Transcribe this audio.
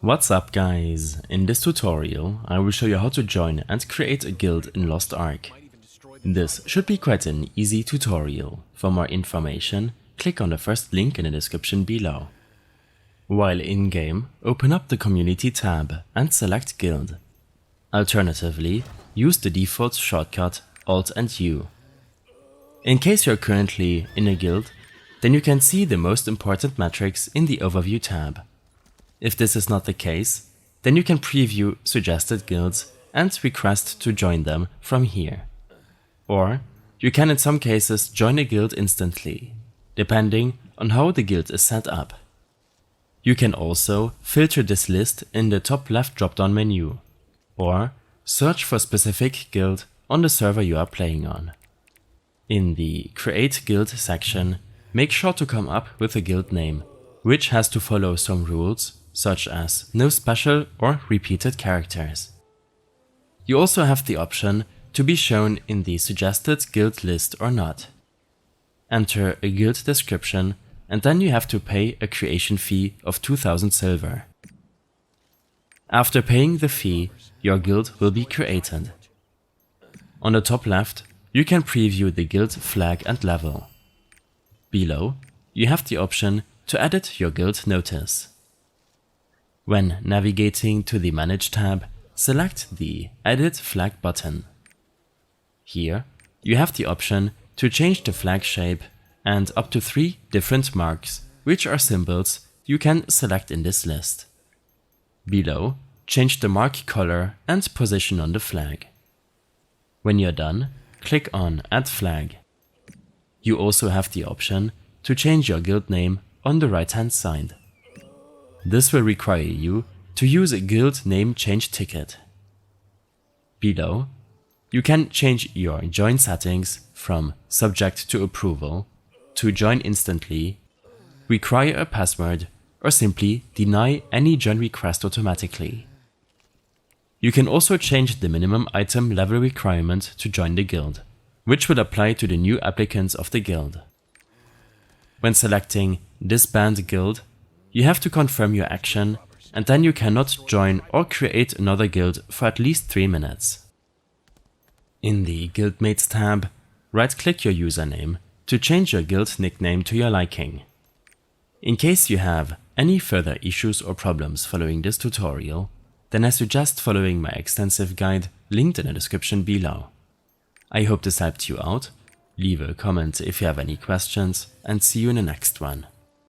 What's up guys, in this tutorial I will show you how to join and create a guild in Lost Ark. This should be quite an easy tutorial. For more information, click on the first link in the description below. While in-game, open up the community tab and select guild. Alternatively, use the default shortcut Alt and U. In case you're currently in a guild, then you can see the most important metrics in the overview tab. If this is not the case, then you can preview suggested guilds and request to join them from here. Or you can in some cases join a guild instantly, depending on how the guild is set up. You can also filter this list in the top left drop-down menu, or search for a specific guild on the server you are playing on. In the Create Guild section, make sure to come up with a guild name, which has to follow some rules, such as no special or repeated characters. You also have the option to be shown in the suggested guild list or not. Enter a guild description and then you have to pay a creation fee of 2000 silver. After paying the fee, your guild will be created. On the top left, you can preview the guild flag and level. Below, you have the option to edit your guild notice. When navigating to the Manage tab, select the Edit Flag button. Here, you have the option to change the flag shape and up to 3 different marks, which are symbols you can select in this list. Below, change the mark color and position on the flag. When you're done, click on Add Flag. You also have the option to change your guild name on the right-hand side. This will require you to use a guild name change ticket. Below, you can change your join settings from subject to approval to join instantly, require a password, or simply deny any join request automatically. You can also change the minimum item level requirement to join the guild, which will apply to the new applicants of the guild. When selecting Disband Guild, you have to confirm your action, and then you cannot join or create another guild for at least 3 minutes. In the Guildmates tab, right-click your username to change your guild nickname to your liking. In case you have any further issues or problems following this tutorial, then I suggest following my extensive guide linked in the description below. I hope this helped you out. Leave a comment if you have any questions, and see you in the next one.